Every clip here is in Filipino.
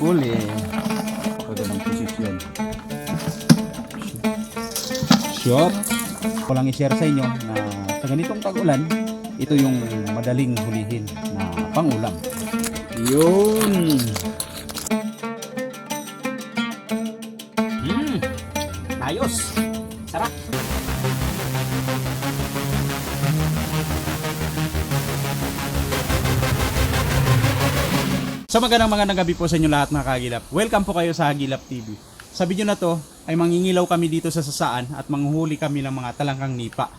huli. Magandang posisyon. Shot. Ko lang i-share sa inyo na sa ganitong tag-ulan, ito yung madaling hulihin na pangulam. Yun. Ayos. Sarap. So magandang gabi po sa inyo lahat mga kagilap. Welcome po kayo sa Hagilap TV. Sa video na to ay mangingilaw kami dito sa sasaan at manghuhuli kami ng mga talangkang nipa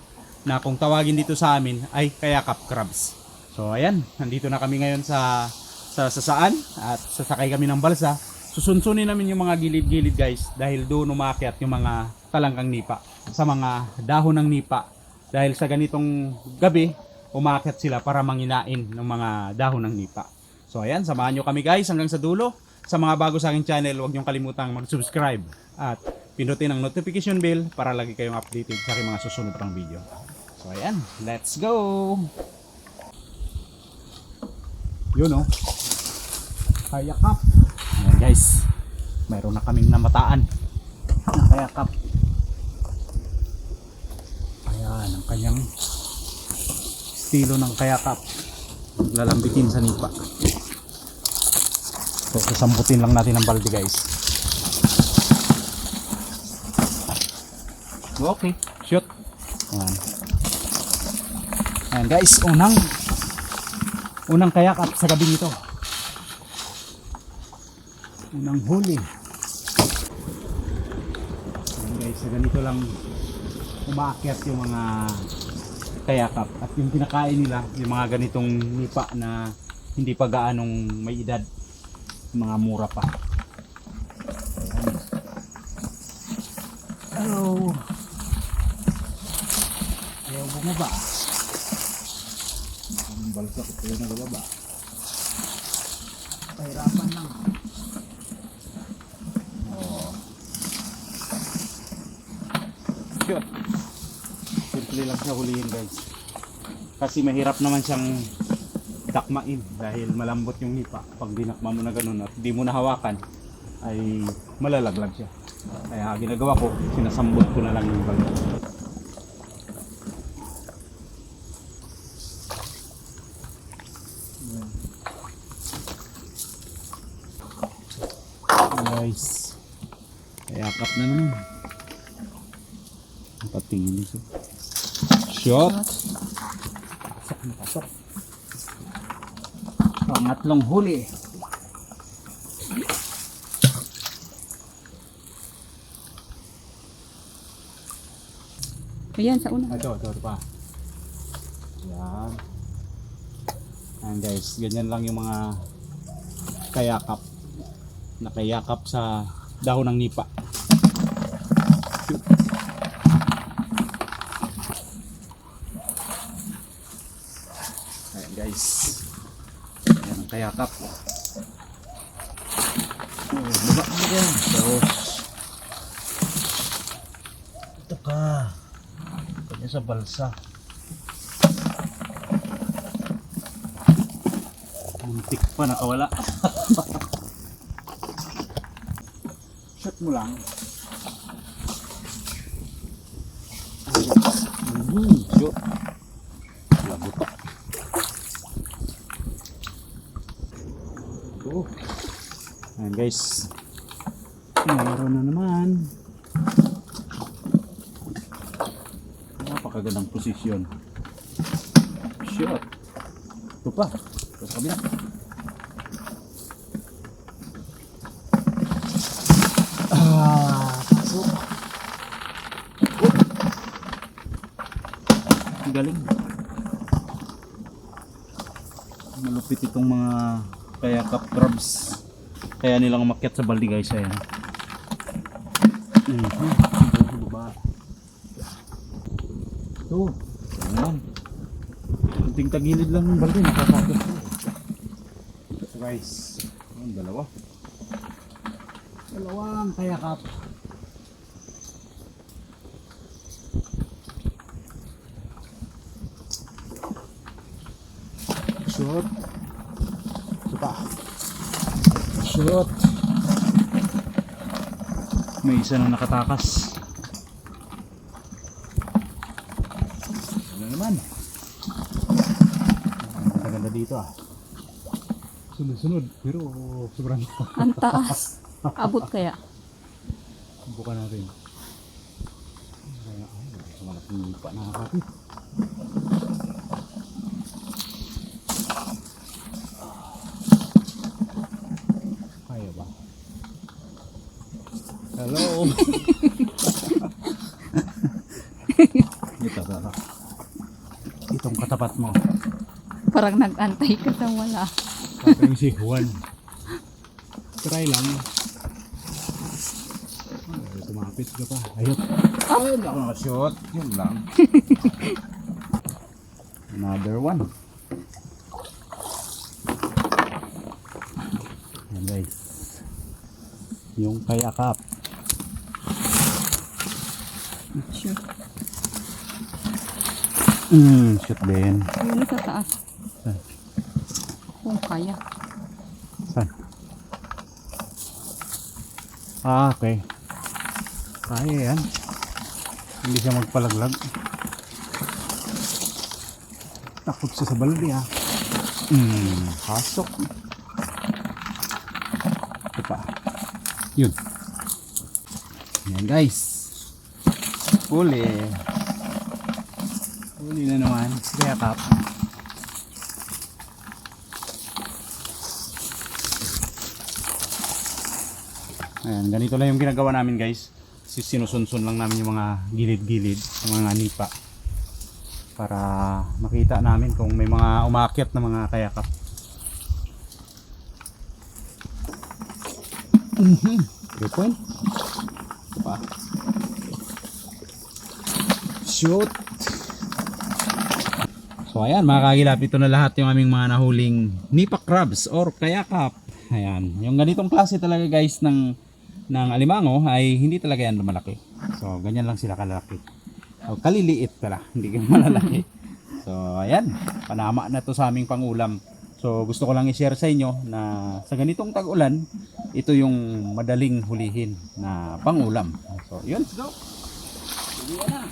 na kung tawagin dito sa amin ay kayakap crabs. So ayan, nandito na kami ngayon sa sasaan at sasakay kami ng balsa. Susunsunin namin yung mga gilid-gilid guys dahil doon umakyat yung mga talangkang nipa sa mga dahon ng nipa. Dahil sa ganitong gabi, umakyat sila para manginain ng mga dahon ng nipa. So ayan, samahan nyo kami guys hanggang sa dulo. Sa mga bago sa aking channel, huwag nyong kalimutang mag-subscribe at pindutin ang notification bell para lagi kayong updated sa aking mga susunod pang video. So ayan, let's go! Yun oh, kayakap. Ayan guys, mayroon na kaming namataan na kayakap. Ayan ang kanyang estilo ng kayakap, lalambitin sa nipa. So sasamputin lang natin ang balde guys. Okay, shoot. Ayan. Ayan guys, unang kayakap sa gabi nito. Unang huli. Ayan guys, sa ganito lang umaakyat yung mga kayakap at yung kinakain nila yung mga ganitong nipa na hindi pa gaanong may edad, mga mura pa. Ayan. Hello. Ayaw bumaba. Ang balsa ko tayo nababa. Pahirapan lang. Shoot. Simple lang siya hulihin guys. Kasi mahirap naman siyang dakmain dahil malambot yung nipa. Pag dinakma mo na ganun at di mo nahawakan ay malalaglag siya. Kaya ginagawa ko, sinasambot ko na lang yung balot. Guys, kayakap na naman. Patingin siya. Shot. Pasok na pasok. Pangatlong huli. Ayan sa una. Ito pa. Yan. Ayan guys, ganyan lang yung mga kayakap. Nakayakap sa dahon ng nipa. Ayan guys, yan ang kayakap. Baba mo dyan. Ito ka. Kanya sa balsa. Muntik pa nakawala. Shot mo lang. Shot. Labutok. Oh. Ayan guys, meron na naman. Napakagandang posisyon. Shot. Ito pa. Ito sa kabila. Pasok. Ang galing. Malupit itong mga kayakap crabs. Kaya nilang umakyat sa balde guys. Ayan. Ito. Ayan. Kunting tagilid lang ng balde. Nakakakit. Ito guys. Ayan, dalawang kayakap. Shot. Ito pa. Shoot. May isa na nakatakas. Ano naman? Ang ganda dito ah. Sunod-sunod pero sobrang Ang taas. Abot kaya? buka natin. Kaya ay, malaking pa nakakapit. Kaya ba? Hello. Ito. Itong katapat mo. Parang nag-antay ka sa wala. Parang si Juan. Try lang. Ay, tumapit ka pa. Ayot. Ay, hindi ako nakashoot. Yun lang. Another one. Yan guys. Yung kayakap. Shoot. Shoot din. Yun sa taas. Saan? Kung kaya. Saan? Ah, okay. Kaya yan. Hindi siya magpalaglag. Takot siya sa balde ha. Pasok. Ito pa. Yun. Yan guys. Huli. Huli na naman. Kaya kap. Ayan, ganito lang yung ginagawa namin guys. Sinusunsun lang namin yung mga gilid-gilid, yung mga nipa. Para makita namin kung may mga umakyat na mga kayakap. Good point. Ito pa. Shoot. So ayan mga kagilap, ito na lahat yung aming mga nahuling nipa crabs or kayakap. Ayan, yung ganitong klase talaga guys ng alimango ay hindi talaga yan lumalaki. So ganyan lang sila kalaki. So kaliliit pala, hindi ka malalaki. So ayan, panama na to sa aming pangulam. So gusto ko lang i-share sa inyo na sa ganitong tag-ulan, ito yung madaling hulihin na pangulam. So yun, let's go. Sige na.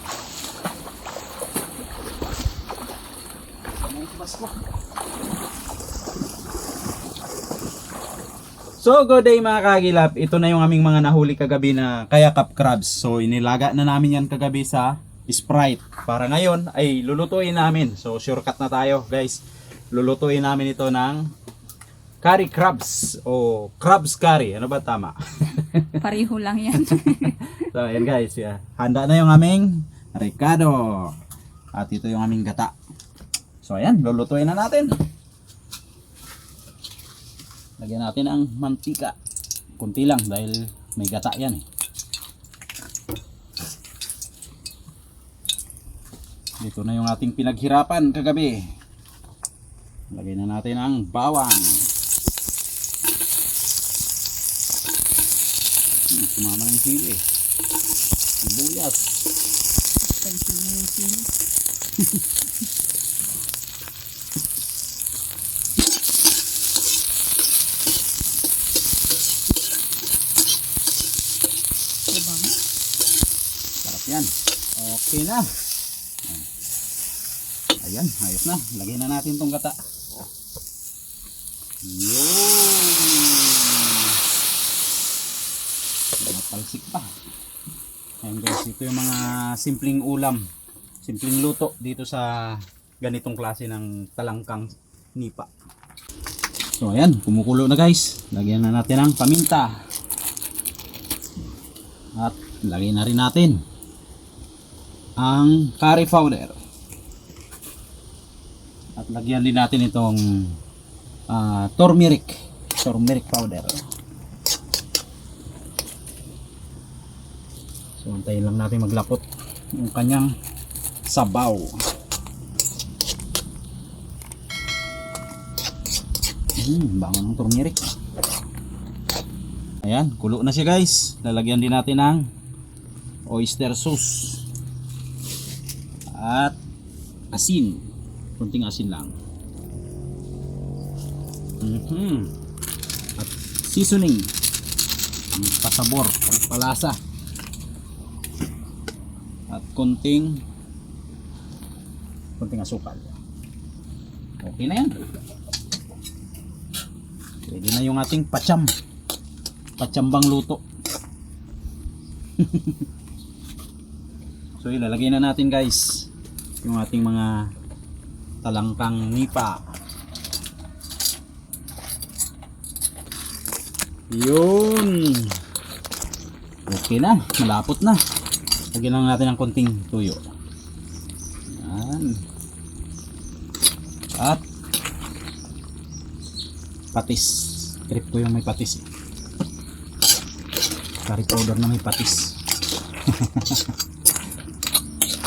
So good day mga kagilap, ito na yung aming mga nahuli kagabi na kayakap crabs. So inilaga na namin yan kagabi sa Sprite. Para ngayon ay lulutuin namin. So shortcut na tayo guys. Lulutuin namin ito ng curry crabs o crabs curry. Ano ba tama? Pareho lang yan. So ayan guys, yeah. Handa na yung aming ricado. At ito yung aming gata. So ayan, lulutuin na natin. Lagyan natin ang mantika. Kunti lang dahil may gata yan eh. Ito na yung ating pinaghirapan kagabi. Lagyan na natin ang bawang. Sumama ng sili. Sibuyas. Sarap yan. Okay na. Ayan, ayos na. Lagyan na natin tong gata. Yun. Napalsik pa. Ayan guys, ito yung mga simpleng ulam. Simpleng luto dito sa ganitong klase ng talangkang nipa. So ayan, kumukulo na guys. Lagyan na natin ang paminta. At lagyan na rin natin ang curry powder. At lagyan din natin itong turmeric powder. So antayin lang natin maglapot yung kanyang sabaw. Bango ng turmeric. Ayan, kulo na siya guys. Lalagyan din natin ng oyster sauce at asin. Kunting asin lang. At seasoning, pasabor, palasa, at konting asukal. Okay na yan. Pwede na yung ating patsambang luto. So ilalagay na natin guys yung ating mga talangkang nipa. Yun. Okay na, malapot na. Lagyan lang natin ng konting tuyo. Yan. At patis. Trip ko yung may patis. Curry powder na may patis.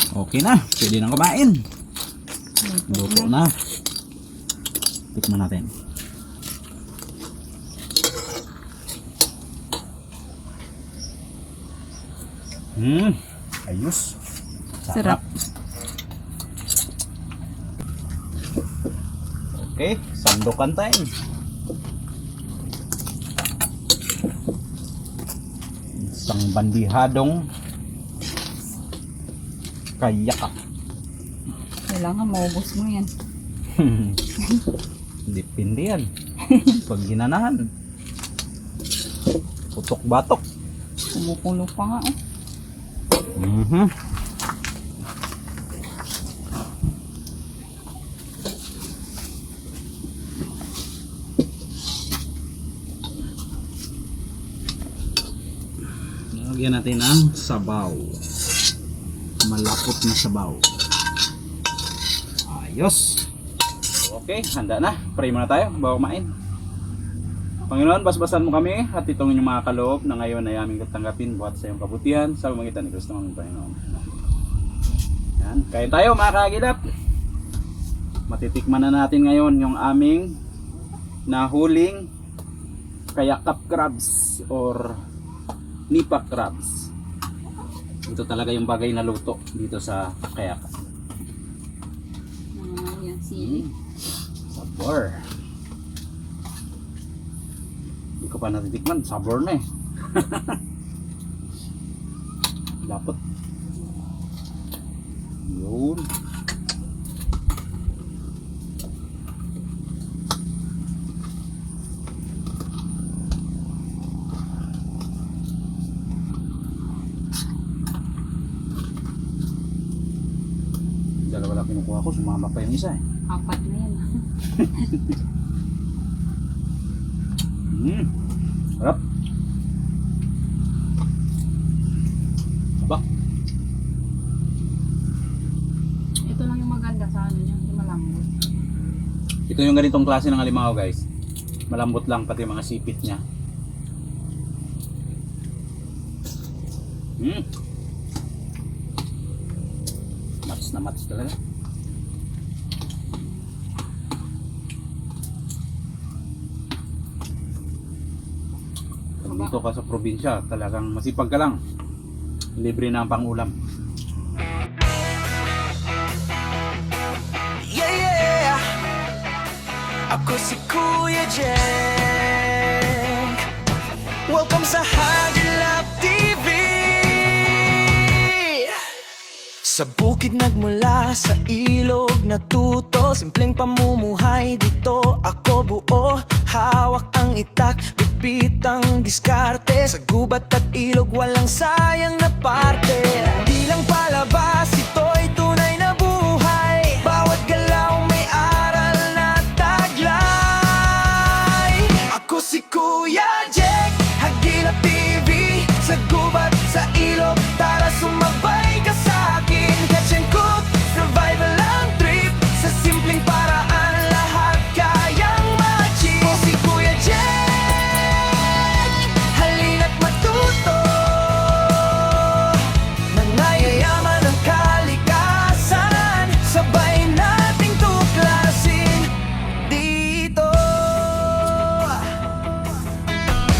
Okay na, pwede nang kumain. Luto na. Tikman natin. Ayos. Sarap. Okay, sandokan time. Isang bandihadong kayakap. Kailangan maubos mo yan. Depende yan. Pag ginanahan. Putok batok. Kumukulo pa nga eh. Lagyan natin ang sabaw. Malapot na sabaw. Ayos. Okay, handa na. Pray muna tayo bago kumain. Panginoon, basbasan mo kami at itong inyong mga kaloob na ngayon ay aming tatanggapin buhat sa iyong kabutihan sa pamamagitan ni Kristo aming Panginoon. Yan, kain tayo mga kagilap. Matitikman na natin ngayon yung aming nahuling kayakap crabs or nipa crabs. Ito talaga yung bagay na luto dito sa kayakap. Yan, sili. Sabor. Hindi ko pa natitikman, sabor na eh. Dapat. Yun. Dalawa lang kinukuha ko, sumama pa yung isa eh. Apat na yan. Harap. Aba. Ito lang yung maganda sa ano niya, yung malambot. Ito yung ganitong klase ng alimango guys. Malambot lang pati yung mga sipit niya. Mats na mats talaga. Kung dito ka sa probinsya, talagang masipag ka lang. Libre na ang pang-ulam. Yeah, ako si Kuya Jeng. Welcome sa Hagilap TV. Sa bukid nagmula, sa ilog natuto. Simpleng pamumuhay dito ako buo. Hawak ang itak, pipitang diskarte. Sa gubat at ilog walang sayang na parte. Di lang palabas, ito'y tunay na buhay. Bawat galaw may aral na taglay. Ako si Kuya Jeng, Hagilap TV. Sa gubat, sa ilog, tara sumabay ka sa'kin. Catch and cook, survival ang trip. Sa simpleng paraan, lahat kayang ma-achieve. O si Kuya Jeng, halina't matuto. Nangayayaman ang kalikasan. Sabay nating tuklasin dito.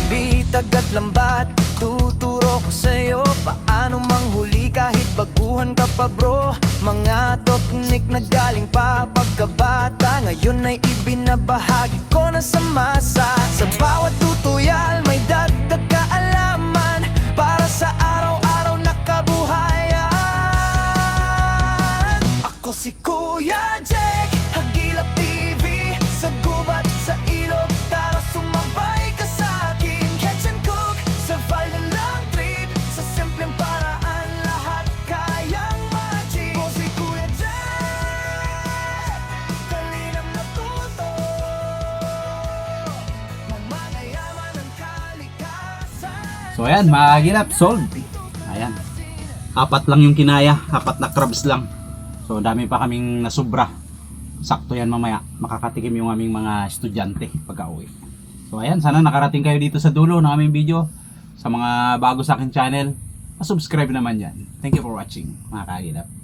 Bitag at lambat, tuturo ko sa'yo paano manghuli kahit baguhan ka pa bro. Mga teknik na galing pa pagkabata, ngayon ay ibinabahagi ko na sa masa. Sa bawat tutuya So ayan, mga kagilap, sold. Ayan. 4 lang yung kinaya, 4 na crabs lang. So dami pa kaming nasubra. Sakto yan mamaya, makakatikim yung aming mga estudyante pagka-uwi. So ayan, sana nakarating kayo dito sa dulo ng aming video. Sa mga bago sa aking channel, subscribe naman yan. Thank you for watching, mga kagilap.